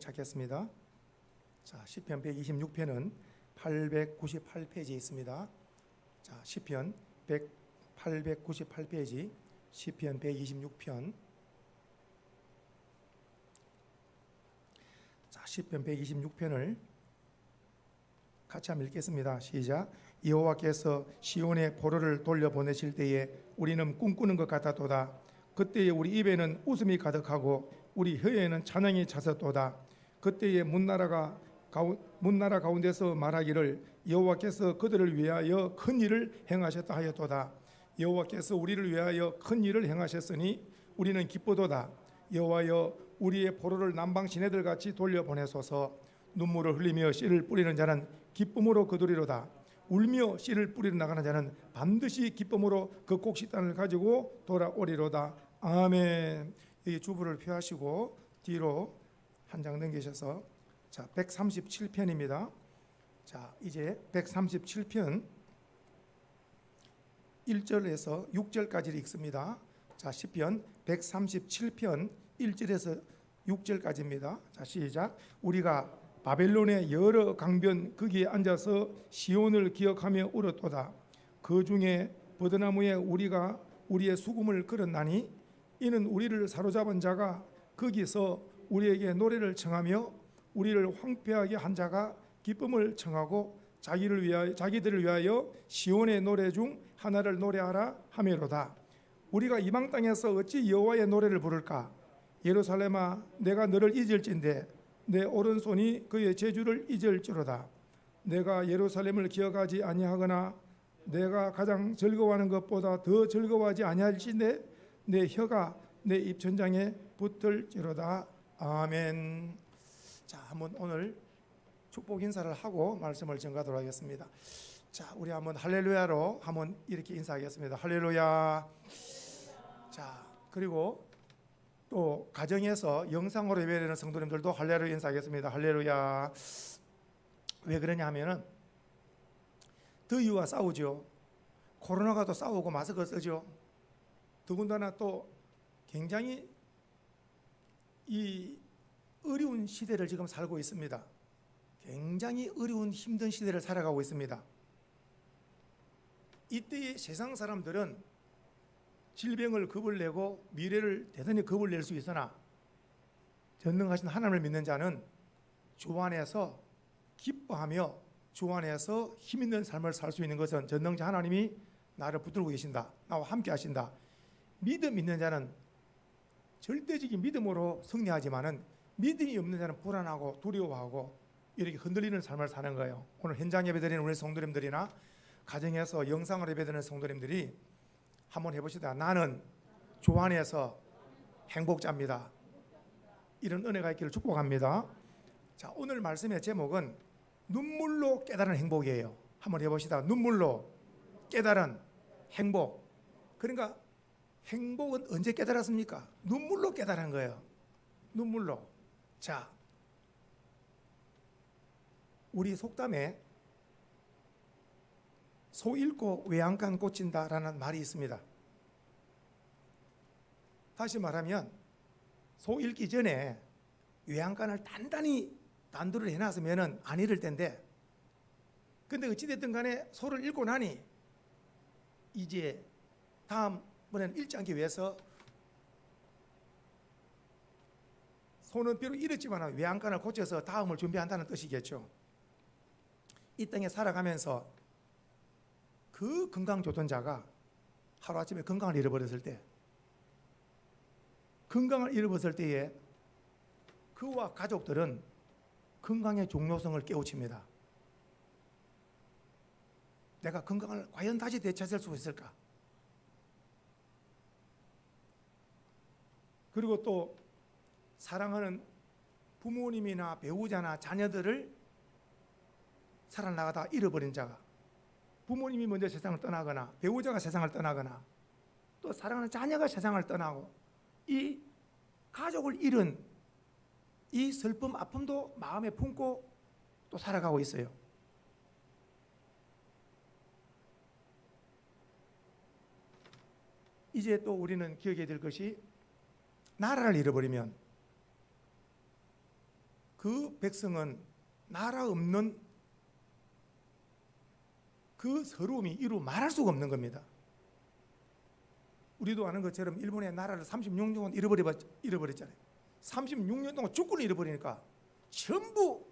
찾겠습니다. 자, 시편 126편은 898페이지에 있습니다. 자, 시편 898페이지 시편 126편. 자, 시편 126편을 같이 한번 읽겠습니다. 시작. 여호와께서 시온의 포로를 돌려보내실 때에 우리는 꿈꾸는 것 같았도다. 그때에 우리 입에는 웃음이 가득하고 우리 혀에는 찬양이 차섰도다. 그때에 문나라 가운데서 말하기를 여호와께서 그들을 위하여 큰 일을 행하셨다 하였도다. 여호와께서 우리를 위하여 큰 일을 행하셨으니 우리는 기쁘도다. 여호와여, 우리의 포로를 남방 시내들 같이 돌려보내소서. 눈물을 흘리며 씨를 뿌리는 자는 기쁨으로 거두리로다. 울며 씨를 뿌리러 나가는 자는 반드시 기쁨으로 그 곡식단을 가지고 돌아오리로다. 아멘. 이 주부를 펴하시고 뒤로 한 장 넘기셔서, 자, 137편입니다. 자, 이제 137편 1절에서 6절까지를 읽습니다. 자, 시편 137편 1절에서 6절까지입니다. 자, 시작. 우리가 바벨론의 여러 강변 거기에 앉아서 시온을 기억하며 울었도다. 그 중에 버드나무에 우리가 우리의 수금을 걸었나니 이는 우리를 사로잡은 자가 거기서 우리에게 노래를 청하며 우리를 황폐하게 한 자가 기쁨을 청하고 자기들을 위하여 시온의 노래 중 하나를 노래하라 하매로다. 우리가 이방 땅에서 어찌 여호와의 노래를 부를까? 예루살렘아, 내가 너를 잊을진대 내 오른손이 그의 제주를 잊을지로다. 내가 예루살렘을 기억하지 아니하거나 내가 가장 즐거워하는 것보다 더 즐거워하지 아니할진대 내 혀가 내 입천장에 붙을지로다. 아멘. 자, 한번 오늘 축복 인사를 하고 말씀을 전가하도록 하겠습니다. 자, 우리 한번 할렐루야로 한번 이렇게 인사하겠습니다. 할렐루야. 자, 그리고 또 가정에서 영상으로 예배되는 성도님들도 할렐루야 인사하겠습니다. 할렐루야. 왜 그러냐 하면은 더위와 싸우죠. 코로나가 또 싸우고 마스크 쓰죠. 더군다나 또 굉장히 이 어려운 시대를 지금 살고 있습니다. 굉장히 어려운 힘든 시대를 살아가고 있습니다. 이때의 세상 사람들은 질병을 겁을 내고 미래를 대단히 겁을 낼 수 있으나 전능하신 하나님을 믿는 자는 주 안에서 기뻐하며 주 안에서 힘 있는 삶을 살 수 있는 것은 전능자 하나님이 나를 붙들고 계신다. 나와 함께 하신다. 믿음 있는 자는 절대적인 믿음으로 승리하지만은 믿음이 없는 자는 불안하고 두려워하고 이렇게 흔들리는 삶을 사는 거예요. 오늘 현장 예배드리는 우리 성도님들이나 가정에서 영상을 예배드리는 성도님들이 한번 해보시다. 나는 주 안에서 행복자입니다. 이런 은혜가 있기를 축복합니다. 자, 오늘 말씀의 제목은 눈물로 깨달은 행복이에요. 한번 해보시다. 눈물로 깨달은 행복. 그러니까 행복은 언제 깨달았습니까? 눈물로 깨달은 거예요. 눈물로. 자, 우리 속담에 소 잃고 외양간 꽂힌다라는 말이 있습니다. 다시 말하면 소 잃기 전에 외양간을 단단히 단도를 해놨으면 안 잃을 텐데, 근데 어찌됐든 간에 소를 잃고 나니 이제 다음번에는 잃지 않기 위해서 소는 비록 잃었지만 외양간을 고쳐서 다음을 준비한다는 뜻이겠죠. 이 땅에 살아가면서 그 건강 좋던 자가 하루아침에 건강을 잃어버렸을 때에 그와 가족들은 건강의 중요성을 깨우칩니다. 내가 건강을 과연 다시 되찾을 수 있을까? 그리고 또 사랑하는 부모님이나 배우자나 자녀들을 살아나가다 잃어버린 자가, 부모님이 먼저 세상을 떠나거나 배우자가 세상을 떠나거나 또 사랑하는 자녀가 세상을 떠나고 이 가족을 잃은 이 슬픔 아픔도 마음에 품고 또 살아가고 있어요. 이제 또 우리는 기억해야 될 것이, 나라를 잃어버리면 그 그 백성은 나라 없는 그 서러움이 이루 말할 수가 없는 겁니다. 우리도 아는 것처럼 일본의 나라를 36년 동안 잃어버렸잖아요. 36년 동안 주권을 잃어버리니까 전부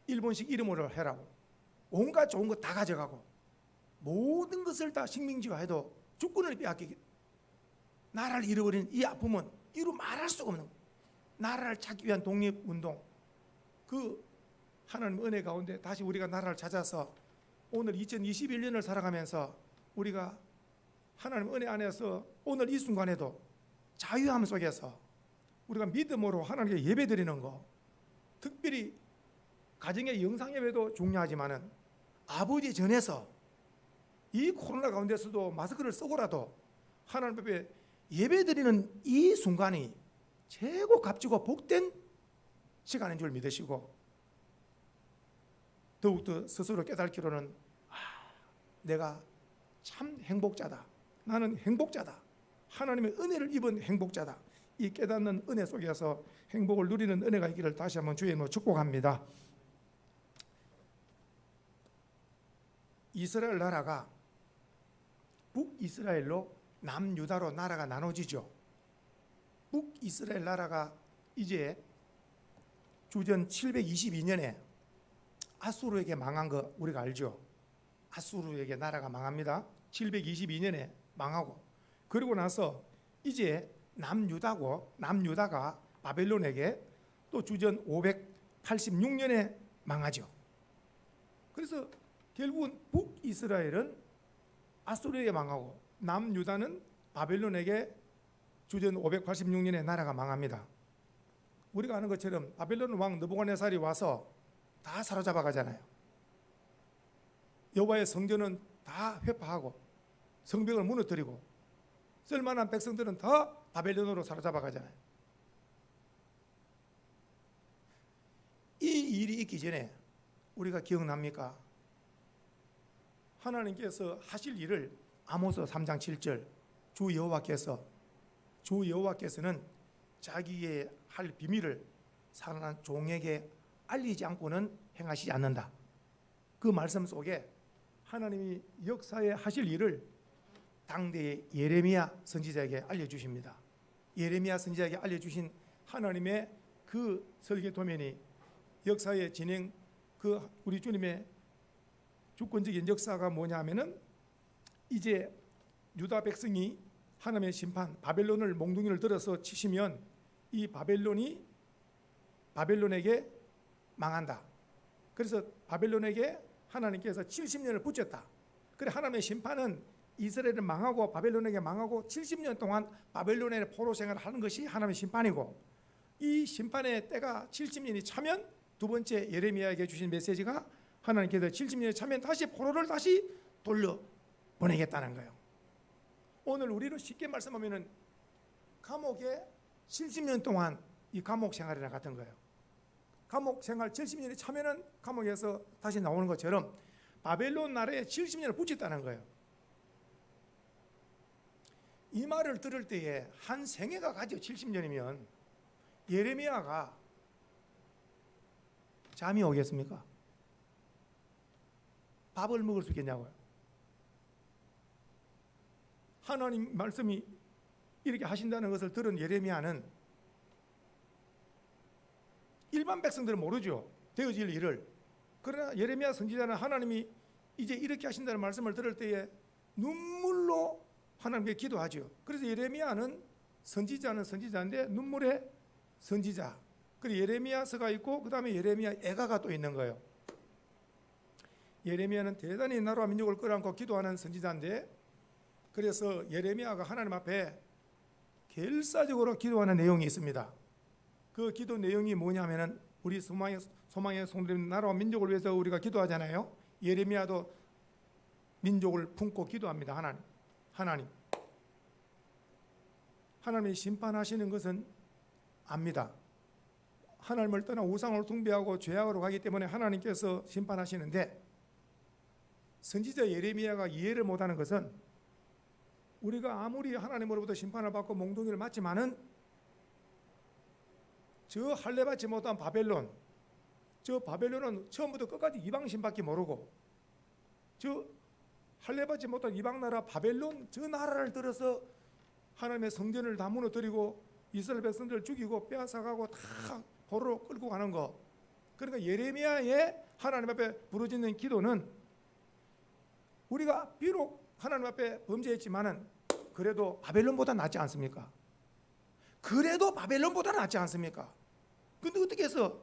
일본식 이름으로 해라고 온갖 좋은 거 다 가져가고 모든 것을 다 식민지화해도 주권을 빼앗기게 나라를 잃어버린 이 아픔은 이루 말할 수가 없는 거예요. 나라를 찾기 위한 독립운동 그 하나님 은혜 가운데 다시 우리가 나라를 찾아서 오늘 2021년을 살아가면서 우리가 하나님 은혜 안에서 오늘 이 순간에도 자유함 속에서 우리가 믿음으로 하나님께 예배드리는 거 특별히 가정의 영상예배도 중요하지만은 아버지 전에서 이 코로나 가운데서도 마스크를 쓰고라도 하나님 앞에 예배드리는 이 순간이 최고 값지고 복된 시간인 줄 믿으시고 더욱더 스스로 깨닫기로는 내가 참 행복자다. 나는 행복자다. 하나님의 은혜를 입은 행복자다. 이 깨닫는 은혜 속에서 행복을 누리는 은혜가 있기를 다시 한번 주의 이름으로 축복합니다. 이스라엘 나라가 북이스라엘로 남유다로 나라가 나눠지죠. 북이스라엘 나라가 이제 주전 722년에 아수르에게 망한 거 우리가 알죠. 아수르에게 나라가 망합니다. 722년에 망하고 그리고 나서 이제 남유다가 바벨론에게 또 주전 586년에 망하죠. 그래서 결국은 북이스라엘은 아수르에게 망하고 남유다는 바벨론에게 주전 586년에 나라가 망합니다. 우리가 아는 것처럼 바벨론 왕 느부갓네살이 와서 다 사로잡아 가잖아요. 여호와의 성전은 다 회파하고 성벽을 무너뜨리고 쓸만한 백성들은 다 바벨론으로 사로잡아 가잖아요. 이 일이 있기 전에 우리가 기억납니까? 하나님께서 하실 일을 아모스 3장 7절 주 여호와께서는 자기의 할 비밀을 살아난 종에게 알리지 않고는 행하시지 않는다. 그 말씀 속에 하나님이 역사에 하실 일을 당대의 예레미야 선지자에게 알려주십니다. 예레미야 선지자에게 알려주신 하나님의 그 설계 도면이 역사의 진행 그 우리 주님의 주권적인 역사가 뭐냐 하면은 이제 유다 백성이 하나님의 심판 바벨론을 몽둥이를 들어서 치시면 이 바벨론에게 망한다. 그래서 바벨론에게 하나님께서 70년을 붙였다. 그래 하나님의 심판은 이스라엘을 망하고 바벨론에게 망하고 70년 동안 바벨론의 포로 생활을 하는 것이 하나님의 심판이고 이 심판의 때가 70년이 차면 두 번째 예레미야에게 주신 메시지가 하나님께서 70년이 차면 다시 포로를 다시 돌려보내겠다는 거예요. 오늘 우리는 쉽게 말씀하면 감옥에 70년 동안 이 감옥 생활이랑 같은 거예요. 감옥 생활 70년이 차면은 감옥에서 다시 나오는 것처럼 바벨론 나라에 70년을 붙였다는 거예요. 이 말을 들을 때에 한 생애가 가죠. 70년이면 예레미야가 잠이 오겠습니까? 밥을 먹을 수 있겠냐고요. 하나님 말씀이 이렇게 하신다는 것을 들은 예레미야는 일반 백성들은 모르죠. 되어질 일을. 그러나 예레미야 선지자는 하나님이 이제 이렇게 하신다는 말씀을 들을 때에 눈물로 하나님께 기도하죠. 그래서 예레미야는 선지자는 선지자인데 눈물의 선지자. 그리고 예레미야서가 있고 그 다음에 예레미야 애가가 또 있는 거예요. 예레미야는 대단히 나라와 민족을 끌어안고 기도하는 선지자인데 그래서 예레미야가 하나님 앞에 결사적으로 기도하는 내용이 있습니다. 그 기도 내용이 뭐냐면은 우리 소망의 송들인 나라와 민족을 위해서 우리가 기도하잖아요. 예레미야도 민족을 품고 기도합니다. 하나님이 심판하시는 것은 압니다. 하나님을 떠나 우상을 숭배하고 죄악으로 가기 때문에 하나님께서 심판하시는데 선지자 예레미야가 이해를 못하는 것은 우리가 아무리 하나님으로부터 심판을 받고 몽둥이를 맞지만은 저 할례받지 못한 바벨론 저 바벨론은 처음부터 끝까지 이방신밖에 모르고 저 할례받지 못한 이방 나라 바벨론 저 나라를 들어서 하나님의 성전을 다 무너뜨리고 이스라엘 백성들을 죽이고 빼앗아가고 다 포로로 끌고 가는 거. 그러니까 예레미야의 하나님 앞에 부르짖는 기도는 우리가 비록 하나님 앞에 범죄했지만은 그래도 바벨론보다 낫지 않습니까? 그래도 바벨론보다 낫지 않습니까? 근데 어떻게 해서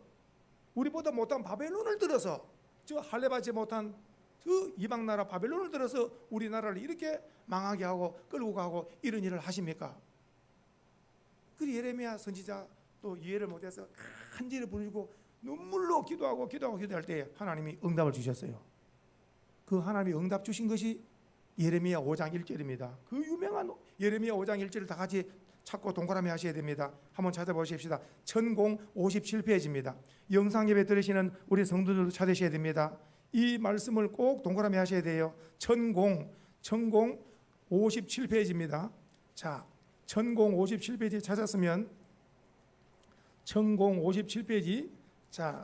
우리보다 못한 바벨론을 들어서 저 할례받지 못한 그 이방 나라 바벨론을 들어서 우리나라를 이렇게 망하게 하고 끌고 가고 이런 일을 하십니까? 그 예레미야 선지자 또 이해를 못해서 간절히 부르고 눈물로 기도할 때 하나님이 응답을 주셨어요. 그 하나님이 응답 주신 것이 예레미야 5장 1절입니다. 그 유명한 예레미야 5장 1절을 다 같이 찾고 동그라미 하셔야 됩니다. 한번 찾아보십시다. 천공 57페이지입니다. 영상 예배 들으시는 우리 성도들도 찾으셔야 됩니다. 이 말씀을 꼭 동그라미 하셔야 돼요. 천공 57페이지입니다. 자, 천공 57페이지 찾았으면 천공 57페이지 자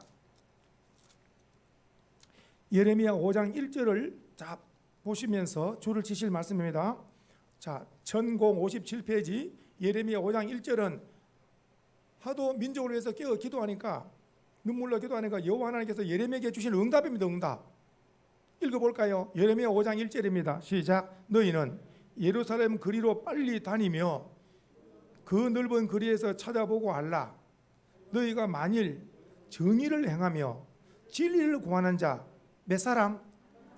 예레미야 5장 1절을 자 보시면서 줄을 치실 말씀입니다. 자, 천공 57페이지 예레미야 5장 1절은 하도 민족을 위해서 깨어 기도하니까 눈물로 기도하니까 여호와 하나님께서 예레미야에게 주신 응답입니다. 응답. 읽어볼까요? 예레미야 5장 1절입니다. 시작. 너희는 예루살렘 거리로 빨리 다니며 그 넓은 거리에서 찾아보고 알라. 너희가 만일 정의를 행하며 진리를 구하는 자 몇 사람?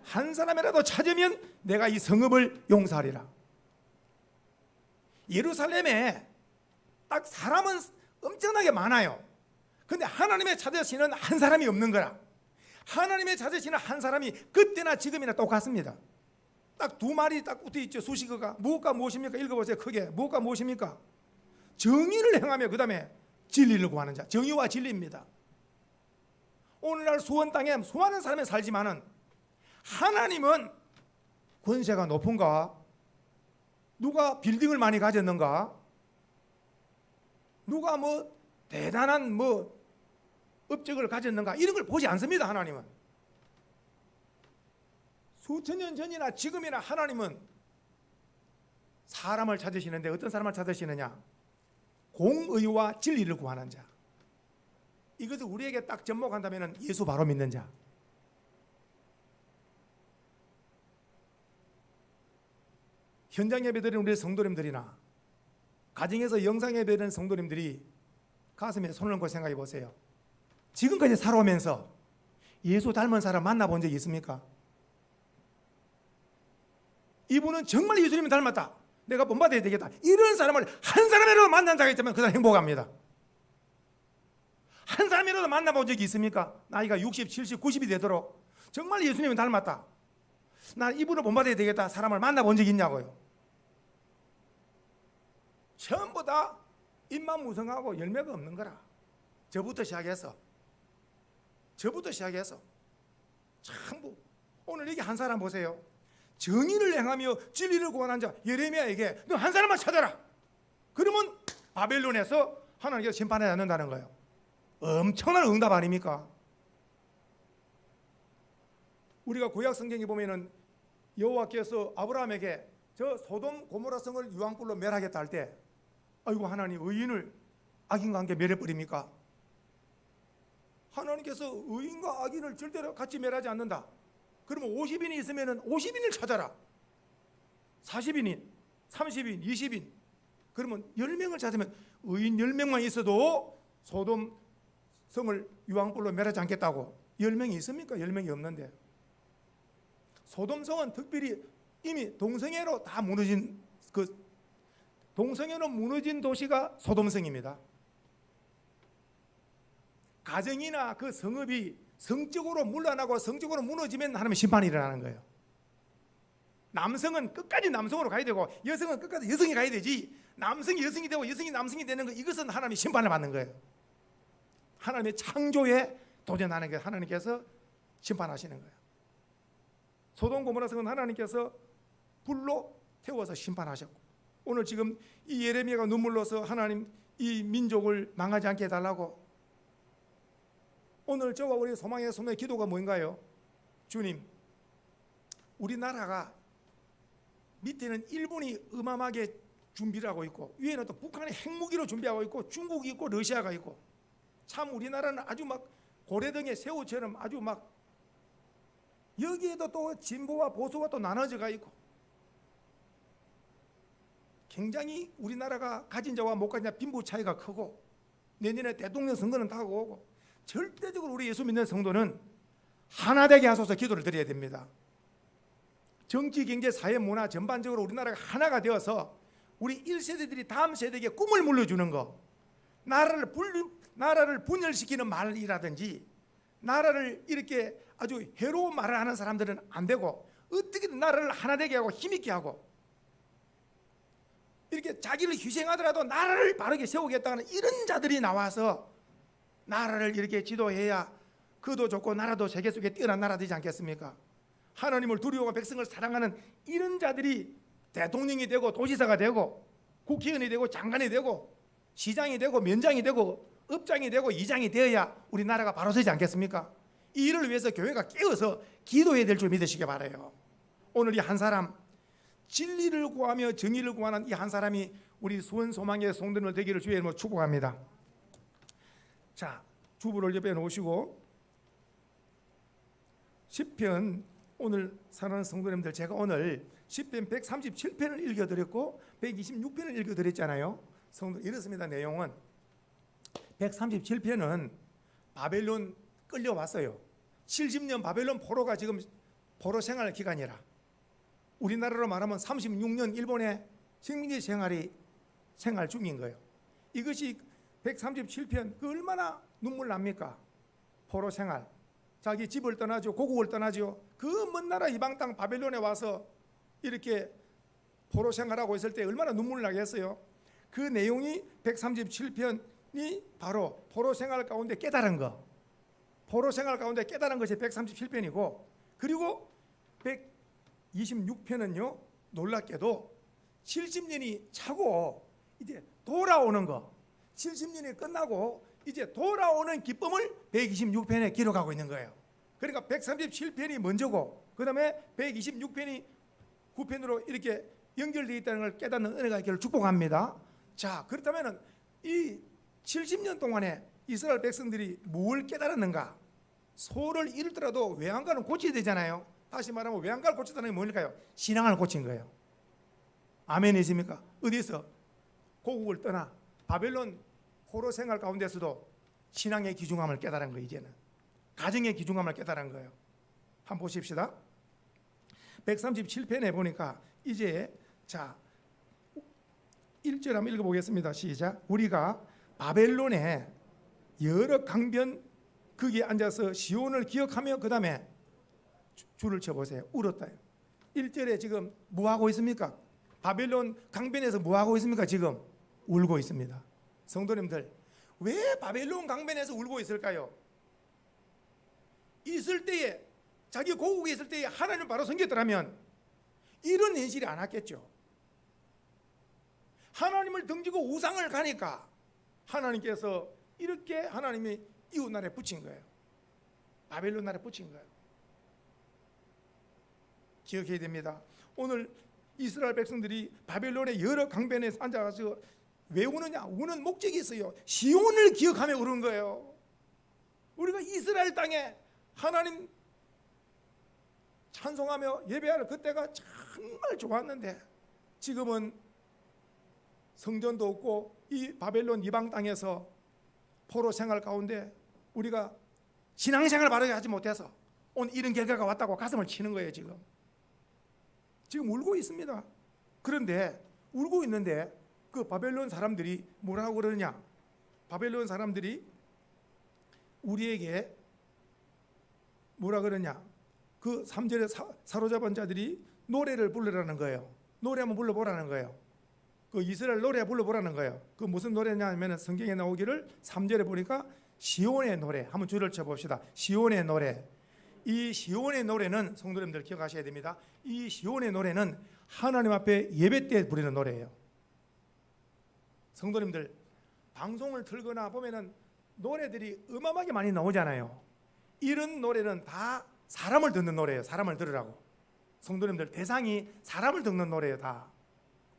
한 사람이라도 찾으면 내가 이 성읍을 용서하리라. 예루살렘에 딱 사람은 엄청나게 많아요. 근데 하나님의 찾으시는 한 사람이 없는 거라. 하나님의 찾으시는 한 사람이 그때나 지금이나 똑같습니다. 딱 두 마리 딱 붙어 있죠. 수식어가 무엇과 무엇입니까? 읽어보세요. 크게 무엇과 무엇입니까? 정의를 행하며 그 다음에 진리를 구하는 자. 정의와 진리입니다. 오늘날 수원 땅에 수많은 사람이 살지만은 하나님은 권세가 높은가? 누가 빌딩을 많이 가졌는가? 누가 뭐 대단한 뭐 업적을 가졌는가? 이런 걸 보지 않습니다. 하나님은 수천 년 전이나 지금이나 하나님은 사람을 찾으시는데 어떤 사람을 찾으시느냐? 공의와 진리를 구하는 자. 이것을 우리에게 딱 접목한다면 예수 바로 믿는 자. 현장 예배드리는 우리 성도님들이나 가정에서 영상 예배드리는 성도님들이 가슴에 손을 얹고 생각해 보세요. 지금까지 살아오면서 예수 닮은 사람 만나본 적이 있습니까? 이분은 정말 예수님을 닮았다. 내가 본받아야 되겠다. 이런 사람을 한 사람이라도 만난 자가 있다면 그 사람 행복합니다. 한 사람이라도 만나본 적이 있습니까? 나이가 60, 70, 90이 되도록 정말 예수님을 닮았다. 난 이분을 본받아야 되겠다. 사람을 만나본 적이 있냐고요. 전부 다 입만 무성하고 열매가 없는 거라. 저부터 시작해서 참 오늘 여기 한 사람 보세요. 정의를 행하며 진리를 구하는 자 예레미야에게 너 한 사람만 찾아라. 그러면 바벨론에서 하나님께서 심판하지 않는다는 거예요. 엄청난 응답 아닙니까? 우리가 구약 성경에 보면은 여호와께서 아브라함에게 저 소돔 고모라 성을 유황불로 멸하겠다 할 때 아이고 하나님 의인을 악인과 함께 멸해버립니까? 하나님께서 의인과 악인을 절대로 같이 멸하지 않는다. 그러면 50인이 있으면 50인을 찾아라. 40인인, 30인, 20인. 그러면 10명을 찾으면 의인 10명만 있어도 소돔 성을 유황불로 멸하지 않겠다고. 10명이 있습니까? 10명이 없는데. 소돔 성은 특별히 이미 동성애로 다 무너진 동성애로 무너진 도시가 소돔성입니다. 가정이나 그 성읍이 성적으로 물러나고 성적으로 무너지면 하나님의 심판이 일어나는 거예요. 남성은 끝까지 남성으로 가야 되고 여성은 끝까지 여성이 가야 되지. 남성이 여성이 되고 여성이 남성이 되는 거 이것은 하나님의 심판을 받는 거예요. 하나님의 창조에 도전하는 게 하나님께서 심판하시는 거예요. 소돔 고모라 성은 하나님께서 불로 태워서 심판하셨고 오늘 지금 이 예레미야가 눈물로서 하나님 이 민족을 망하지 않게 해달라고 오늘 저와 우리 소망의 손의 기도가 뭔가요? 주님, 우리나라가 밑에는 일본이 어마어마하게 준비를 하고 있고 위에는 또 북한이 핵무기로 준비하고 있고 중국이 있고 러시아가 있고, 참 우리나라는 아주 막 고래등의 새우처럼 아주 막 여기에도 또 진보와 보수가 또 나눠져가 있고, 굉장히 우리나라가 가진 자와 못 가진 자 빈부 차이가 크고, 내년에 대통령 선거는 다가오고, 절대적으로 우리 예수 믿는 성도는 하나 되게 하소서 기도를 드려야 됩니다. 정치, 경제, 사회, 문화 전반적으로 우리나라가 하나가 되어서 우리 1세대들이 다음 세대에게 꿈을 물려주는 거, 나라를 분열시키는 말이라든지 나라를 이렇게 아주 해로운 말을 하는 사람들은 안 되고, 어떻게든 나라를 하나 되게 하고 힘있게 하고, 이렇게 자기를 희생하더라도 나라를 바르게 세우겠다는 이런 자들이 나와서 나라를 이렇게 지도해야 그도 좋고 나라도 세계 속에 뛰어난 나라 되지 않겠습니까? 하나님을 두려워하고 백성을 사랑하는 이런 자들이 대통령이 되고 도지사가 되고 국회의원이 되고 장관이 되고 시장이 되고 면장이 되고 업장이 되고 이장이 되어야 우리나라가 바로 서지 않겠습니까? 이 일을 위해서 교회가 깨어서 기도해야 될 줄 믿으시기 바라요. 오늘 이 한 사람, 진리를 구하며 정의를 구하는 이 한 사람이 우리 수원 소망의 성도들 되기를 주의 이름으로 축복합니다. 자, 주부를 옆에 놓으시고 시편, 오늘 사랑하는 성도님들, 제가 오늘 시편 137편을 읽어드렸고 126편을 읽어드렸잖아요. 성도, 이렇습니다. 내용은 137편은 바벨론 끌려왔어요. 70년 바벨론 포로가 지금 포로 생활 기간이라, 우리나라로 말하면 36년 일본의 식민지 생활 중인 거예요. 이것이 137편, 그 얼마나 눈물 납니까? 포로 생활, 자기 집을 떠나죠, 고국을 떠나죠. 그 먼 나라 이방 땅 바벨론에 와서 이렇게 포로 생활하고 있을 때 얼마나 눈물 나겠어요. 그 내용이 137편이 바로 포로 생활 가운데 깨달은 거, 포로 생활 가운데 깨달은 것이 137편이고, 그리고 126편은요 놀랍게도 70년이 차고 이제 돌아오는 거, 70년이 끝나고 이제 돌아오는 기쁨을 126편에 기록하고 있는 거예요. 그러니까 137편이 먼저고 그 다음에 126편이 9편으로 이렇게 연결되어 있다는 걸 깨닫는 은혜가 있기를 축복합니다. 자, 그렇다면 이 70년 동안에 이스라엘 백성들이 뭘 깨달았는가? 소를 잃더라도 외양간은 고쳐야 되잖아요. 다시 말하면 외양간을 고쳤다는 게 뭘까요? 신앙을 고친 거예요. 아멘이십니까? 어디서? 고국을 떠나 바벨론 포로 생활 가운데서도 신앙의 귀중함을 깨달은 거예요. 이제는 가정의 귀중함을 깨달은 거예요. 한번 보십시다. 137편에 보니까 이제, 자 1절 한번 읽어보겠습니다. 시작. 우리가 바벨론의 여러 강변 거기에 앉아서 시온을 기억하며, 그 다음에 줄을 쳐보세요. 울었다. 1절에 지금 뭐하고 있습니까? 바벨론 강변에서 뭐하고 있습니까? 지금 울고 있습니다. 성도님들, 왜 바벨론 강변에서 울고 있을까요? 있을 때에, 자기 고국에 있을 때에 하나님을 바로 섬겼더라면 이런 현실이 안 왔겠죠. 하나님을 등지고 우상을 가니까 하나님께서 이렇게 하나님이 이웃 나라에 붙인 거예요. 바벨론 나라에 붙인 거예요. 기억해야 됩니다. 오늘 이스라엘 백성들이 바벨론의 여러 강변에 앉아가지고 왜 우느냐? 우는 목적이 있어요. 시온을 기억하며 우는 거예요. 우리가 이스라엘 땅에 하나님 찬송하며 예배하는 그때가 정말 좋았는데, 지금은 성전도 없고 이 바벨론 이방 땅에서 포로 생활 가운데 우리가 신앙생활을 바르게 하지 못해서 오늘 이런 결과가 왔다고 가슴을 치는 거예요. 지금 울고 있습니다. 그런데 울고 있는데 그 바벨론 사람들이 뭐라고 그러느냐? 바벨론 사람들이 우리에게 뭐라 그러냐? 그 3절에 사로잡은 자들이 노래를 부르라는 거예요. 노래 한번 불러보라는 거예요. 그 이스라엘 노래 불러보라는 거예요. 그 무슨 노래냐면 성경에 나오기를 3절에 보니까 시온의 노래, 한번 줄을 쳐봅시다. 시온의 노래. 이 시온의 노래는 성도님들 기억하셔야 됩니다. 이 시온의 노래는 하나님 앞에 예배 때 부르는 노래예요. 성도님들, 방송을 틀거나 보면은 노래들이 어마어마하게 많이 나오잖아요. 이런 노래는 다 사람을 듣는 노래예요. 사람을 들으라고. 성도님들, 대상이 사람을 듣는 노래예요. 다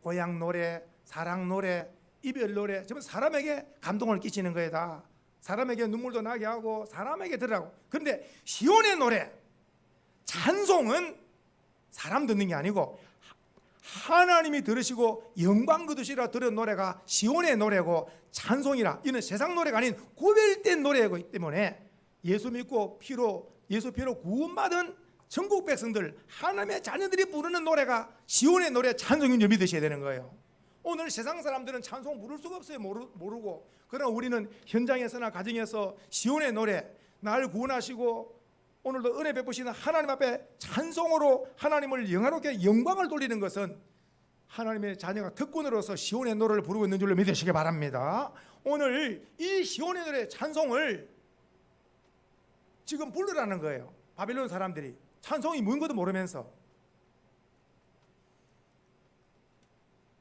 고향 노래, 사랑 노래, 이별 노래, 전부 사람에게 감동을 끼치는 거예요. 다 사람에게 눈물도 나게 하고 사람에게 들으라고. 그런데 시온의 노래, 찬송은 사람 듣는 게 아니고 하나님이 들으시고 영광 거두시라 들은 노래가 시온의 노래고, 찬송이라 이는 세상 노래가 아닌 구별된 노래이기 때문에 예수 믿고 예수 피로 구원받은 전국 백성들, 하나님의 자녀들이 부르는 노래가 시온의 노래, 찬송인 줄 믿으셔야 되는 거예요. 오늘 세상 사람들은 찬송 부를 수가 없어요. 모르고. 그러나 우리는 현장에서나 가정에서 시온의 노래, 날 구원하시고 오늘도 은혜 베푸시는 하나님 앞에 찬송으로 하나님을 영화롭게 영광을 돌리는 것은 하나님의 자녀가 특권으로서 시온의 노래를 부르고 있는 줄로 믿으시기 바랍니다. 오늘 이 시온의 노래 찬송을 지금 부르라는 거예요. 바벨론 사람들이 찬송이 뭔것도 모르면서.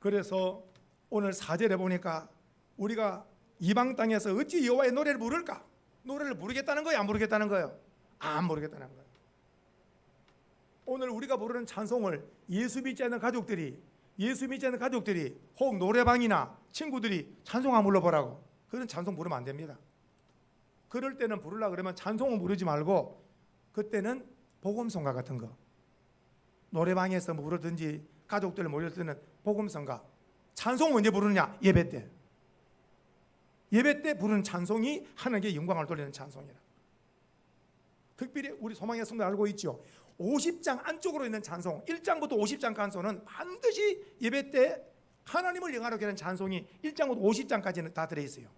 그래서 오늘 4절에 보니까 우리가 이방 땅에서 어찌 여호와의 노래를 부를까? 노래를 부르겠다는 거예요? 안 부르겠다는 거예요? 안 부르겠다는 거예요. 오늘 우리가 부르는 찬송을 예수 믿지 않는 가족들이 혹 노래방이나 친구들이 찬송 한번 불러보라고, 그런 찬송 부르면 안 됩니다. 그럴 때는 부르려고 그러면 찬송은 부르지 말고 그때는 복음성가 같은 거, 노래방에서 부르든지 가족들 모일 때는 복음성가. 찬송 언제 부르느냐? 예배 때. 예배 때 부르는 찬송이 하나님께 영광을 돌리는 찬송이라. 특별히 우리 소망의 성도 알고 있죠. 50장 안쪽으로 있는 찬송, 1장부터 50장 간소는 반드시 예배 때 하나님을 영화롭게 하는 찬송이 1장부터 50장까지는 다 들어있어요.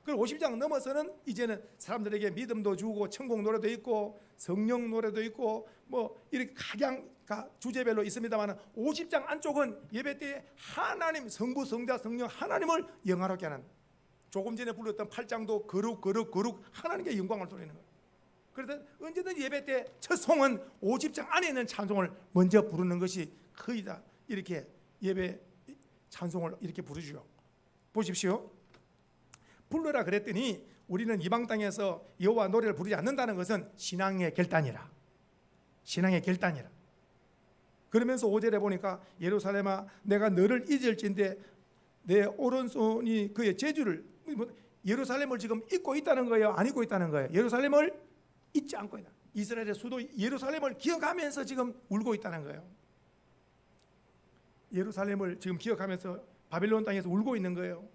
그리고 50장 넘어서는 이제는 사람들에게 믿음도 주고 천국 노래도 있고 성령 노래도 있고 뭐 이렇게 각양 주제별로 있습니다만, 50장 안쪽은 예배 때 하나님, 성부 성자 성령 하나님을 영화롭게 하는, 조금 전에 불렀던 8장도 거룩 하나님께 영광을 돌리는 거예요. 그래서 언제든지 예배 때 첫 송은 50장 안에 있는 찬송을 먼저 부르는 것이 거의 다 이렇게 예배 찬송을 이렇게 부르죠. 보십시오. 불러라 그랬더니 우리는 이방 땅에서 여호와 노래를 부르지 않는다는 것은 신앙의 결단이라. 신앙의 결단이라. 그러면서 5절에 보니까 예루살렘아 내가 너를 잊을진대 내 오른손이 그의 재주를, 예루살렘을 지금 잊고 있다는 거예요? 안 잊고 있다는 거예요? 예루살렘을 잊지 않고 있다. 이스라엘의 수도 예루살렘을 기억하면서 지금 울고 있다는 거예요. 예루살렘을 지금 기억하면서 바벨론 땅에서 울고 있는 거예요.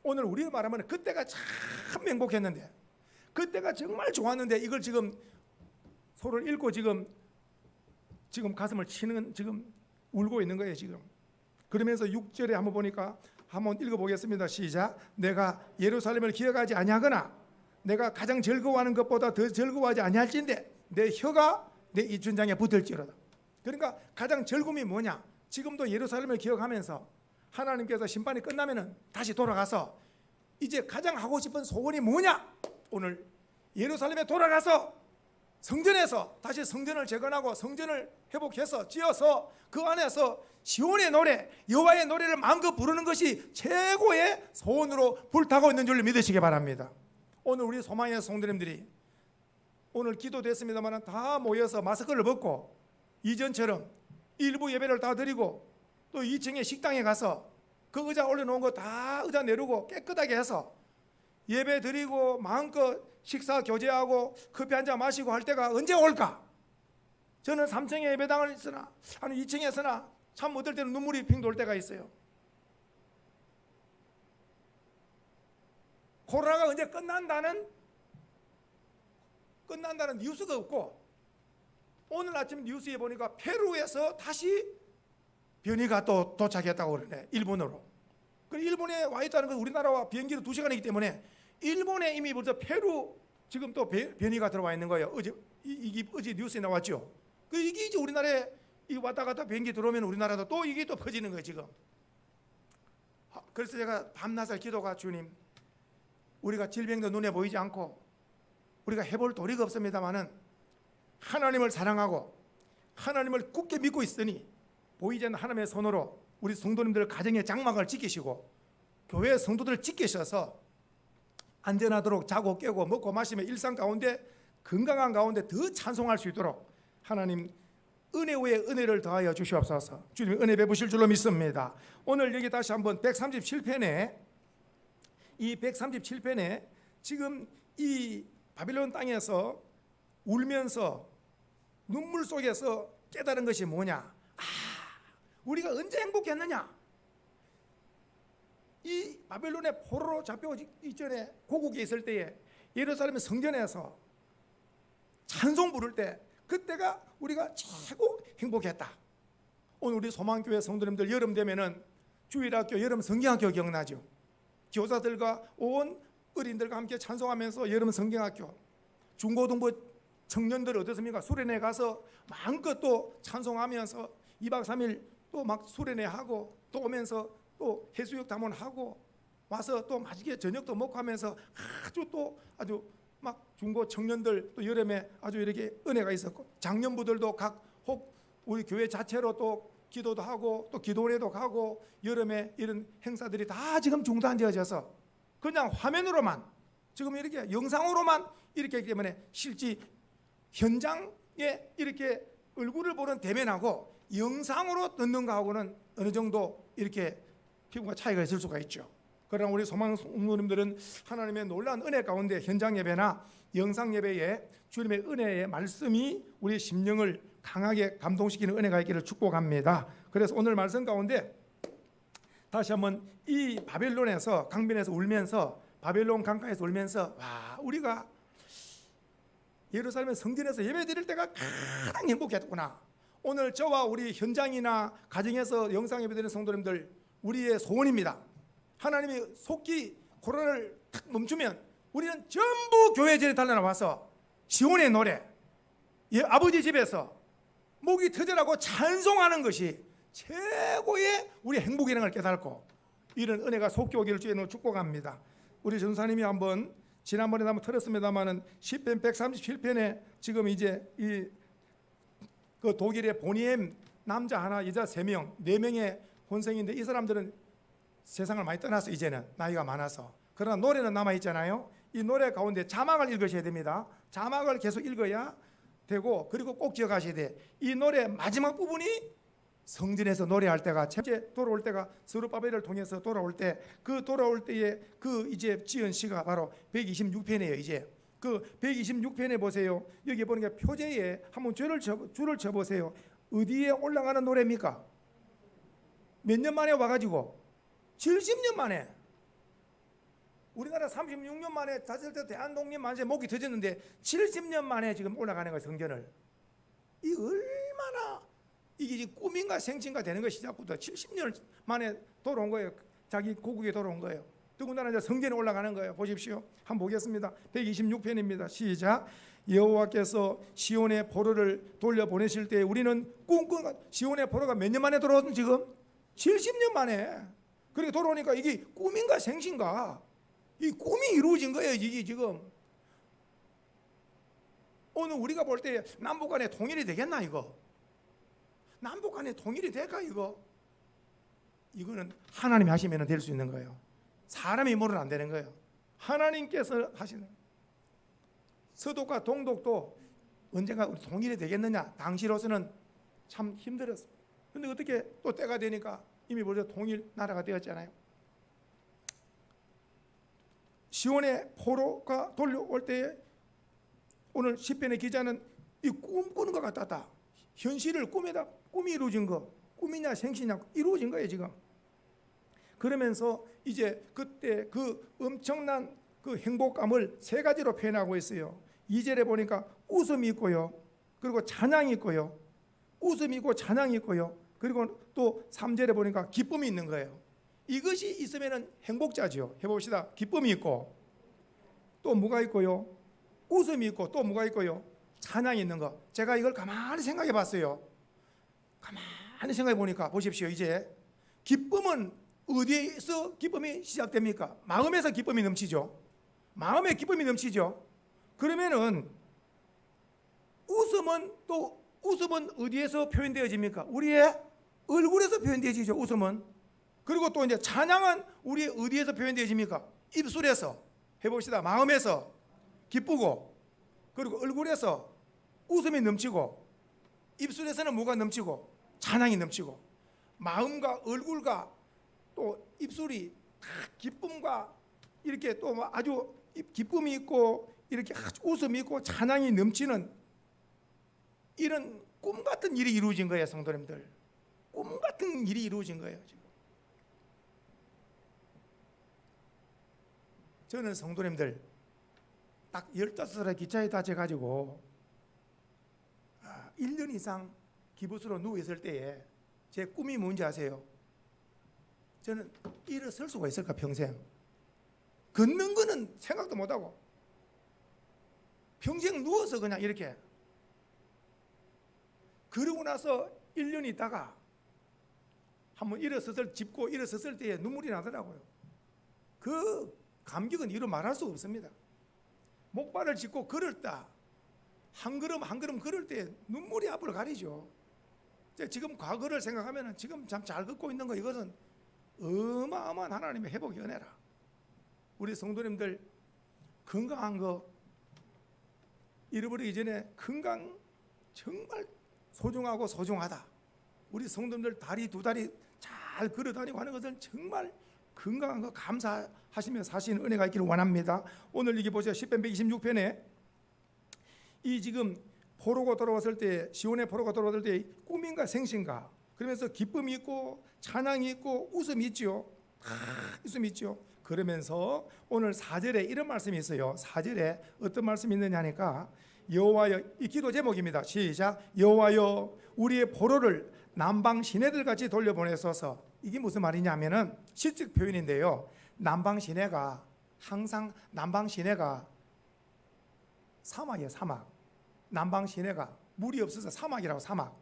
오늘 우리가 말하면 그때가 참 행복했는데, 그때가 정말 좋았는데 이걸 지금 소를 읽고 지금 가슴을 치는, 지금 울고 있는 거예요 지금. 그러면서 6절에 한번 보니까 한번 읽어보겠습니다. 시작. 내가 예루살렘을 기억하지 아니하거나 내가 가장 즐거워하는 것보다 더 즐거워하지 아니할진대 내 혀가 내 입천장에 붙을지어다. 그러니까 가장 즐거움이 뭐냐? 지금도 예루살렘을 기억하면서 하나님께서 심판이 끝나면은 다시 돌아가서 이제 가장 하고 싶은 소원이 뭐냐? 오늘 예루살렘에 돌아가서 성전에서 다시 성전을 재건하고 성전을 회복해서 지어서 그 안에서 시온의 노래, 여호와의 노래를 마음껏 부르는 것이 최고의 소원으로 불타고 있는 줄 믿으시기 바랍니다. 오늘 우리 소망의 성도님들이 오늘 기도됐습니다만 다 모여서 마스크를 벗고 이전처럼 일부 예배를 다 드리고 또 2층에 식당에 가서 그 의자 올려놓은 거 다 의자 내리고 깨끗하게 해서 예배 드리고 마음껏 식사 교제하고 커피 한잔 마시고 할 때가 언제 올까? 저는 3층에 예배당을 있으나 아니 2층에 있으나 참 어떨 때는 눈물이 핑 돌 때가 있어요. 코로나가 언제 끝난다는 뉴스가 없고, 오늘 아침 뉴스에 보니까 페루에서 다시 변이가 또 도착했다고 그러네. 일본으로. 그 일본에 와 있다는 건 우리나라와 비행기로 2시간이기 때문에 일본에 이미 벌써 페루 지금 또 변이가 들어와 있는 거예요. 어제 뉴스에 나왔죠. 이게 이제 우리나라에 왔다 갔다 비행기 들어오면 우리나라도 또 이게 또 퍼지는 거예요 지금. 그래서 제가 밤낮을 기도가, 주님, 우리가 질병도 눈에 보이지 않고 우리가 해볼 도리가 없습니다마는 하나님을 사랑하고 하나님을 굳게 믿고 있으니 보이지 않는 하나님의 손으로 우리 성도님들 가정의 장막을 지키시고 교회 성도들을 지키셔서 안전하도록 자고 깨고 먹고 마시며 일상 가운데 건강한 가운데 더 찬송할 수 있도록 하나님 은혜 위에 은혜를 더하여 주시옵소서. 주님이 은혜 베푸실 줄로 믿습니다. 오늘 여기 다시 한번 137편에 이 137편에 지금 이 바빌론 땅에서 울면서 눈물 속에서 깨달은 것이 뭐냐? 우리가 언제 행복했느냐? 이 바벨론의 포로로 잡혀오기 이전에 고국에 있을 때에 예루살렘 성전에서 찬송 부를 때 그때가 우리가 최고 행복했다. 오늘 우리 소망교회 성도님들 여름 되면은 주일학교 여름 성경학교 기억나죠? 교사들과 온 어린들과 함께 찬송하면서 여름 성경학교, 중고등부 청년들 어떻습니까? 수련회 가서 마음껏 또 찬송하면서 2박 3일 또 막 수련회 하고 또 오면서 또 해수욕 담원하고 와서 또 맛있게 저녁도 먹고 하면서 아주 막 중고 청년들 또 여름에 아주 이렇게 은혜가 있었고, 장년부들도 각 혹 우리 교회 자체로 또 기도도 하고 또 기도회도 가고 여름에 이런 행사들이 다 지금 중단되어져서 그냥 화면으로만 지금 이렇게 영상으로만 이렇게 하기 때문에 실제 현장에 이렇게 얼굴을 보는 대면하고 영상으로 듣는 거하고는 어느 정도 이렇게 피부가 차이가 있을 수가 있죠. 그러나 우리 소망 성도님들은 하나님의 놀라운 은혜 가운데 현장 예배나 영상 예배에 주님의 은혜의 말씀이 우리 심령을 강하게 감동시키는 은혜가 있기를 축복합니다. 그래서 오늘 말씀 가운데 다시 한번 이 바벨론에서 강변에서 울면서 바벨론 강가에서 울면서 우리가 예루살렘 성전에서 예배드릴 때가 가장 행복했구나. 오늘 저와 우리 현장이나 가정에서 영상 예배드리는 성도님들 우리의 소원입니다. 하나님이 속히 코로나를 탁 멈추면 우리는 전부 교회전에 달려나와서 시온의 노래, 아버지 집에서 목이 터져라고 찬송하는 것이 최고의 우리 행복이라는 걸 깨닫고 이런 은혜가 속히 오기를 주의 축복합니다. 우리 전사님이 한번 지난번에 한번 들었습니다마는 시편 137편에 지금 이제 그 독일의 보니엠 남자 하나 여자 3명 4명의 혼생인데 이 사람들은 세상을 많이 떠나서 이제는 나이가 많아서, 그러나 노래는 남아있잖아요. 이 노래 가운데 자막을 읽으셔야 됩니다. 자막을 계속 읽어야 되고, 그리고 꼭 기억하셔야 돼. 이 노래 마지막 부분이 성전에서 노래할 때가 첫째 돌아올 때가 스룹바벨을 통해서 돌아올 때, 그 돌아올 때에 그 이제 지은 시가 바로 126편이에요. 이제 그 126편에 보세요. 여기 보니까 표제에 한번 줄을 쳐보세요. 어디에 올라가는 노래입니까? 몇 년 만에 와가지고 70년 만에, 우리나라 36년 만에 다스릴 대한독립 만세 목이 터졌는데 70년 만에 지금 올라가는 거예요. 성전을. 이 얼마나 이게 꿈인가 생신가 되는 거 시작부터 70년 만에 돌아온 거예요. 자기 고국에 돌아온 거예요. 더군다나 이제 성전에 올라가는 거예요. 보십시오. 한번 보겠습니다. 126편입니다. 시작. 여호와께서 시온의 포로를 돌려보내실 때 우리는 시온의 포로가 몇 년 만에 돌아온 지금? 70년 만에. 그렇게 돌아오니까 이게 꿈인가 생신가? 이 꿈이 이루어진 거예요. 이게 지금. 오늘 우리가 볼 때 남북 간에 통일이 되겠나 이거? 남북 간에 통일이 될까 이거? 이거는 하나님이 하시면 될 수 있는 거예요. 사람이 힘으로는 안 되는 거예요. 하나님께서 하시는. 서독과 동독도 언젠가 우리 통일이 되겠느냐? 당시로서는 참 힘들었어. 근데 어떻게 또 때가 되니까 이미 벌써 통일 나라가 되었잖아요. 시온의 포로가 돌려올 때에 오늘 시편의 기자는 이 꿈꾸는 것 같았다. 현실을 꿈이 이루어진 거, 꿈이냐 생시냐 이루어진 거예요 지금. 그러면서 이제 그때 그 엄청난 그 행복감을 3가지로 표현하고 있어요. 2절에 보니까 웃음이 있고요, 그리고 찬양이 있고요, 웃음이 있고 찬양이 있고요, 그리고 또 3절에 보니까 기쁨이 있는 거예요. 이것이 있으면 행복자죠. 해봅시다. 기쁨이 있고 또 뭐가 있고요, 웃음이 있고 또 뭐가 있고요, 찬양이 있는 거. 제가 이걸 가만히 생각해 봤어요. 가만히 생각해 보니까 보십시오. 이제 기쁨은 어디에서 기쁨이 시작됩니까? 마음에서 기쁨이 넘치죠. 마음에 기쁨이 넘치죠. 그러면은 웃음은 어디에서 표현되어집니까? 우리의 얼굴에서 표현되어지죠. 웃음은. 그리고 또 이제 찬양은 우리 어디에서 표현되어집니까? 입술에서. 해봅시다. 마음에서 기쁘고, 그리고 얼굴에서 웃음이 넘치고, 입술에서는 뭐가 넘치고 찬양이 넘치고, 마음과 얼굴과 또 입술이 다 기쁨과 이렇게 또 아주 기쁨이 있고 이렇게 아주 웃음이 있고 찬양이 넘치는 이런 꿈 같은 일이 이루어진 거예요. 성도님들, 꿈 같은 일이 이루어진 거예요. 지금 저는 성도님들 딱 15살에 기차에 다쳐가지고 1년 이상 기부스로 누워있을 때에 제 꿈이 뭔지 아세요? 저는 일어설 수가 있을까 평생. 걷는 거는 생각도 못하고 평생 누워서 그냥 이렇게. 그러고 나서 1년 있다가 한번 일어섰을 짚고 일어섰을 때에 눈물이 나더라고요. 그 감격은 이루 말할 수가 없습니다. 목발을 짚고 걸을 때 한 걸음 한 걸음 걸을 때 눈물이 앞을 가리죠. 지금 과거를 생각하면 지금 참 잘 걷고 있는 거, 이것은 어마어마한 하나님의 회복의 은혜라. 우리 성도님들 건강한 거 잃어버리기 전에 건강 정말 소중하고 소중하다. 우리 성도님들 다리 두 다리 잘 걸어 다니고 하는 것은 정말 건강한 거 감사하시며 사시는 은혜가 있기를 원합니다. 오늘 여기 보세요. 10편 126편에 이 지금 포로가 돌아왔을 때, 시온의 포로가 돌아왔을 때 꿈인가 생신가, 그러면서 기쁨이 있고 찬양이 있고 웃음이 있죠. 웃음이 있죠. 그러면서 오늘 4절에 이런 말씀이 있어요. 4절에 어떤 말씀이 있느냐 하니까, 여호와여, 이 기도 제목입니다. 시작. 여호와여, 우리의 포로를 남방 시내들 같이 돌려보내소서. 이게 무슨 말이냐면은 시적 표현인데요. 남방 시내가 항상 남방 시내가 사막이에요. 사막. 남방 시내가 물이 없어서 사막이라고, 사막.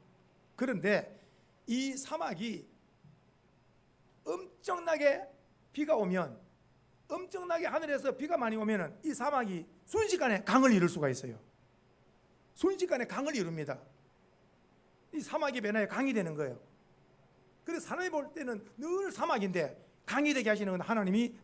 그런데 이 사막이 엄청나게 비가 오면, 엄청나게 하늘에서 비가 많이 오면은 이 사막이 순식간에 강을 이룰 수가 있어요. 순식간에 강을 이룹니다. 이 사막이 변화해 강이 되는 거예요. 그래서 사람이 볼 때는 늘 사막인데 강이 되게 하시는 건 하나님이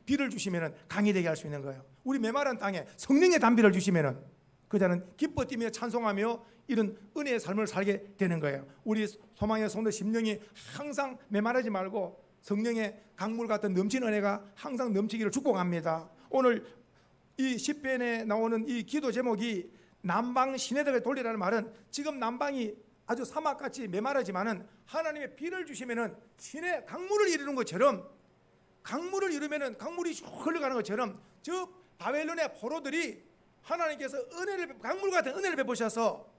비를 주시면 강이 되게 할 수 있는 거예요. 우리 메마른 땅에 성령의 단비를 주시면 그자는 기뻐 뛰며 찬송하며 이런 은혜의 삶을 살게 되는 거예요. 우리 소망의 성도 심령이 항상 메마르지 말고 성령의 강물 같은 넘치는 은혜가 항상 넘치기를 축복합니다. 오늘 이 시편에 나오는 이 기도 제목이 남방 시내들을 돌리라는 말은, 지금 남방이 아주 사막같이 메마르지만은 하나님의 비를 주시면은 시내 강물을 이루는 것처럼, 강물을 이루면은 강물이 흘러가는 것처럼 저 바벨론의 포로들이 하나님께서 은혜를, 강물 같은 은혜를 베푸셔서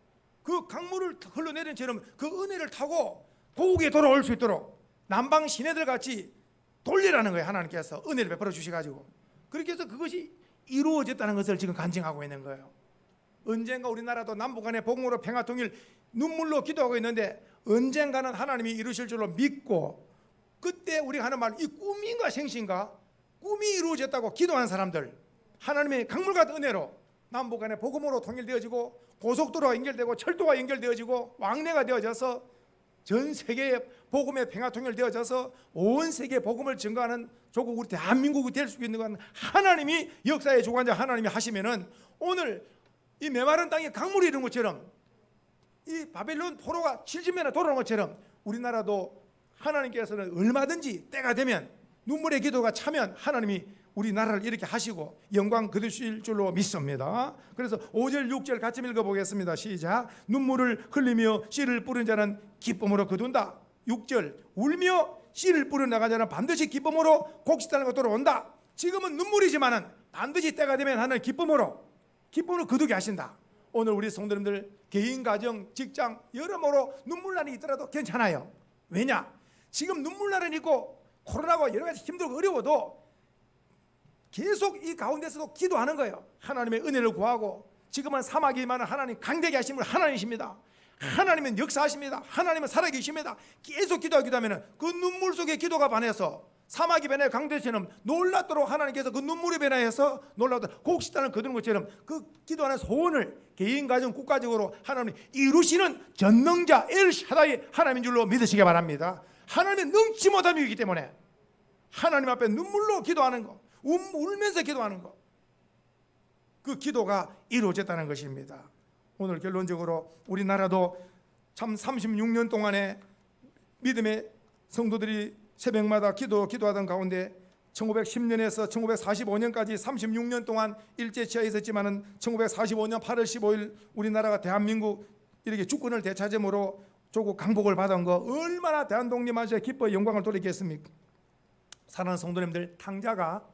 그 강물을 흘러내리는 처럼 그 은혜를 타고 고국에 돌아올 수 있도록 남방 시내들 같이 돌리라는 거예요. 하나님께서 은혜를 베풀어 주셔가지고 그렇게 해서 그것이 이루어졌다는 것을 지금 간증하고 있는 거예요. 언젠가 우리나라도 남북한의 복음으로 평화통일 눈물로 기도하고 있는데 언젠가는 하나님이 이루실 줄로 믿고, 그때 우리가 하는 말, 이 꿈인가 생신가, 꿈이 이루어졌다고 기도하는 사람들, 하나님의 강물 같은 은혜로 남북한의 복음으로 통일되어지고 고속도로가 연결되고 철도가 연결되어지고 왕래가 되어져서 전 세계의 복음의 평화 통일되어져서 온 세계에 복음을 증거하는 조국, 우리 대한민국이 될 수 있는 건 하나님이, 역사의 주관자 하나님이 하시면은, 오늘 이 메마른 땅에 강물이 이룬 것처럼, 이 바벨론 포로가 70년에 돌아온 것처럼 우리나라도 하나님께서는 얼마든지 때가 되면, 눈물의 기도가 차면 하나님이 우리나라를 이렇게 하시고 영광 거두실 줄로 믿습니다. 그래서 5절 6절 같이 읽어보겠습니다. 시작. 눈물을 흘리며 씨를 뿌린 자는 기쁨으로 거둔다. 6절. 울며 씨를 뿌려 나간 자는 반드시 기쁨으로 곡식단을 거두러 온다. 지금은 눈물이지만은 반드시 때가 되면 하는 기쁨으로 거두게 하신다. 오늘 우리 성도님들 개인, 가정, 직장 여러모로 눈물난이 있더라도 괜찮아요. 왜냐? 지금 눈물난은 있고 코로나가 여러 가지 힘들고 어려워도 계속 이 가운데서도 기도하는 거예요. 하나님의 은혜를 구하고, 지금은 사막이지만 하나님 강대하게 하심을 하나님이십니다. 하나님은 역사하십니다. 하나님은 살아계십니다. 계속 기도하면 그 눈물 속에 기도가 반해서 사막이 변해 강대처럼 놀랍도록 하나님께서 그 눈물이 변해서 놀랍도록 곡식단을 거두는 것처럼 그 기도하는 소원을 개인, 가정, 국가적으로 하나님 이루시는 전능자 엘샤다이 하나님인 줄로 믿으시기 바랍니다. 하나님의 능치 못함이 있기 때문에 하나님 앞에 눈물로 기도하는 거, 울면서 기도하는 거, 그 기도가 이루어졌다는 것입니다. 오늘 결론적으로 우리나라도 참 36년 동안에 믿음의 성도들이 새벽마다 기도하던 가운데 1910년에서 1945년까지 36년 동안 일제치하에 있었지만은 1945년 8월 15일 우리나라가 대한민국 이렇게 주권을 되찾음으로 조국 강복을 받은 거 얼마나 대한독립마저 기뻐 영광을 돌리겠습니까? 사랑하는 성도님들, 탕자가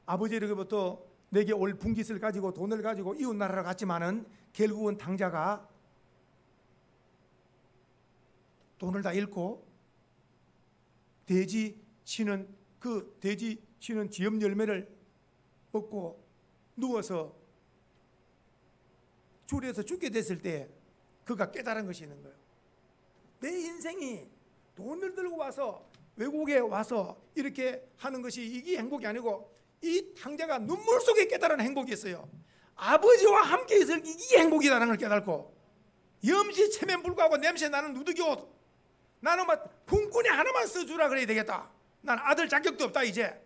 아버지로부터 내게 올 분깃을 가지고 돈을 가지고 이웃 나라로 갔지만은 결국은 탕자가 돈을 다 잃고 돼지 치는 지엽 열매를 먹고 누워서 줄에서 죽게 됐을 때 그가 깨달은 것이 있는 거예요. 내 인생이 돈을 들고 와서 외국에 와서 이렇게 하는 것이 이게 행복이 아니고 이 탕자가 눈물 속에 깨달은 행복이 있어요. 아버지와 함께 있을 이게 행복이라는 걸 깨닫고 염시 체면 불구하고 냄새 나는 누더기 옷 나는 막 품꾼이 하나만 써주라 그래야 되겠다. 난 아들 자격도 없다. 이제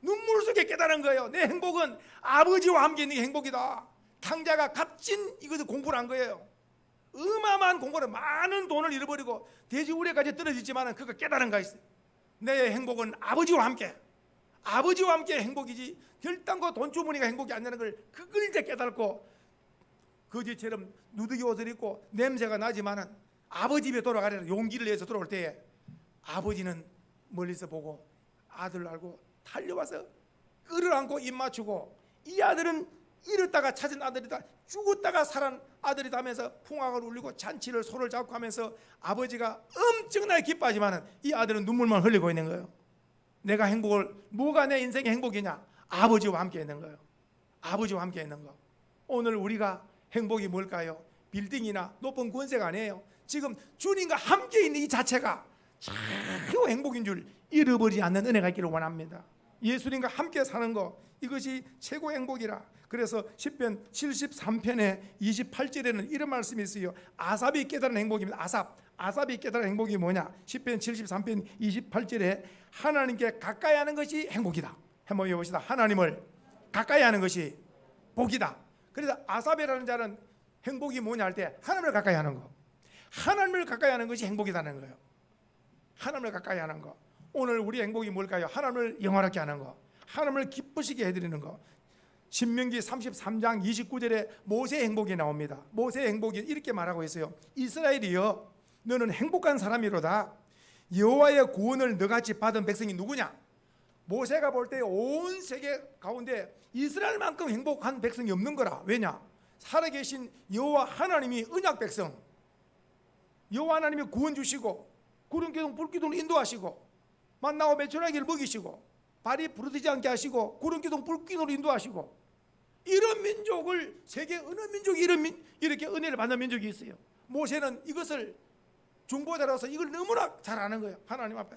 눈물 속에 깨달은 거예요. 내 행복은 아버지와 함께 있는 게 행복이다. 탕자가 값진 이것을 공부를 한 거예요. 어마어마한 공부를 많은 돈을 잃어버리고 돼지 우레까지 떨어졌지만 그가 깨달은 거 있어요. 내 행복은 아버지와 함께 행복이지 결단코 돈 주머니가 행복이 아니라는 걸 그걸 이제 깨닫고 거지처럼 누더기 옷을 입고 냄새가 나지만은 아버지 집에 돌아가려는 용기를 내서 돌아올 때에 아버지는 멀리서 보고 아들을 알고 달려와서 끌어안고 입 맞추고 이 아들은 잃었다가 찾은 아들이다 죽었다가 살아난 아들이다 하면서 풍악을 울리고 잔치를 손을 잡고 하면서 아버지가 엄청나게 기뻐하지만 이 아들은 눈물만 흘리고 있는 거예요. 내가 행복을 뭐가 내 인생의 행복이냐? 아버지와 함께 있는 거예요. 아버지와 함께 있는 거. 오늘 우리가 행복이 뭘까요? 빌딩이나 높은 권세가 아니에요. 지금 주님과 함께 있는 이 자체가 최고 행복인 줄 잃어버리지 않는 은혜가 있기를 원합니다. 예수님과 함께 사는 거 이것이 최고 행복이라. 그래서 시편 73편의 28절에는 이런 말씀이 있어요. 아삽이 깨달은 행복입니다. 아삽이 깨달은 행복이 뭐냐? 시편 73편 28절에 하나님께 가까이 하는 것이 행복이다. 한번 해봅시다. 하나님을 가까이 하는 것이 복이다. 그래서 아삽이라는 자는 행복이 뭐냐 할 때 하나님을 가까이 하는 거. 하나님을 가까이 하는 것이 행복이라는 거예요. 하나님을 가까이 하는 거. 오늘 우리 행복이 뭘까요? 하나님을 영화롭게 하는 거. 하나님을 기쁘시게 해드리는 거. 신명기 33장 29절에 모세의 행복이 나옵니다. 모세의 행복이 이렇게 말하고 있어요. 이스라엘이여 너는 행복한 사람이로다. 여호와의 구원을 너같이 받은 백성이 누구냐? 모세가 볼 때 온 세계 가운데 이스라엘만큼 행복한 백성이 없는 거라. 왜냐? 살아계신 여호와 하나님이 언약 백성, 여호와 하나님이 구원 주시고 구름기둥 불기둥을 인도하시고 만나고 메추라기를 먹이시고 발이 부르짖지 않게 하시고 구름기둥 불기둥을 인도하시고 이런 민족을 세계 어느 민족이 이렇게 은혜를 받는 민족이 있어요. 모세는 이것을 중보자라서 이걸 너무나 잘 아는 거예요. 하나님 앞에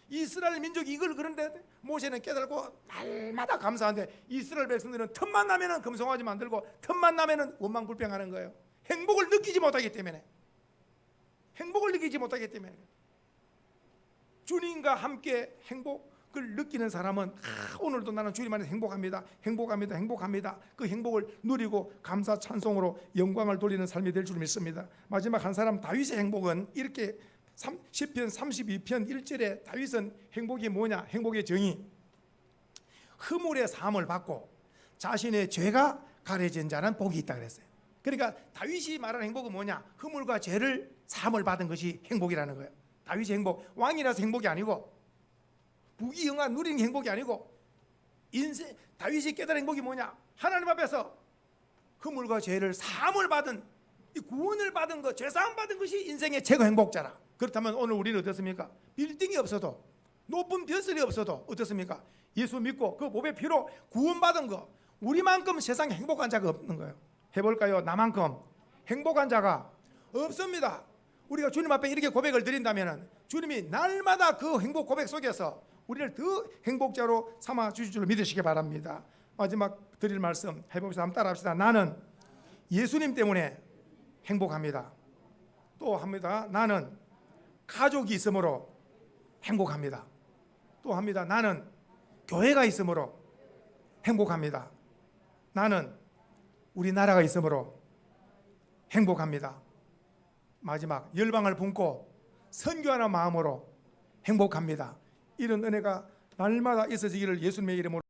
이스라엘 민족이 이걸 그런데 모세는 깨달고 날마다 감사한데 이스라엘 백성들은 틈만 나면은 금송아지 만들고 틈만 나면은 원망불평하는 거예요. 행복을 느끼지 못하기 때문에 주님과 함께 행복을 느끼는 사람은 오늘도 나는 주님 안에서 행복합니다. 그 행복을 누리고 감사 찬송으로 영광을 돌리는 삶이 될 줄 믿습니다. 마지막 한 사람 다윗의 행복은 이렇게 시편 32편 1절에 다윗은 행복이 뭐냐? 행복의 정의. 허물의 사함을 받고 자신의 죄가 가려진 자는 복이 있다 그랬어요. 그러니까 다윗이 말하는 행복은 뭐냐? 허물과 죄를 사함을 받은 것이 행복이라는 거예요. 다윗의 행복, 왕이라서 행복이 아니고 부귀영화 누리는 행복이 아니고 인생 다윗이 깨달은 행복이 뭐냐? 하나님 앞에서 허물과 죄를 사함을 받은 이 구원을 받은 것, 죄 사함 받은 것이 인생의 최고 행복자라. 그렇다면 오늘 우리는 어떻습니까? 빌딩이 없어도 높은 벼슬이 없어도 어떻습니까? 예수 믿고 그 몸의 피로 구원받은 거 우리만큼 세상에 행복한 자가 없는 거예요. 해볼까요? 나만큼 행복한 자가 없습니다. 우리가 주님 앞에 이렇게 고백을 드린다면 주님이 날마다 그 행복 고백 속에서 우리를 더 행복자로 삼아 주실 줄 믿으시기 바랍니다. 마지막 드릴 말씀 해봅시다. 한번 따라합시다. 나는 예수님 때문에 행복합니다. 또 합니다. 나는 가족이 있으므로 행복합니다. 또 합니다. 나는 교회가 있으므로 행복합니다. 나는 우리나라가 있으므로 행복합니다. 마지막 열방을 품고 선교하는 마음으로 행복합니다. 이런 은혜가 날마다 있어지기를 예수님의 이름으로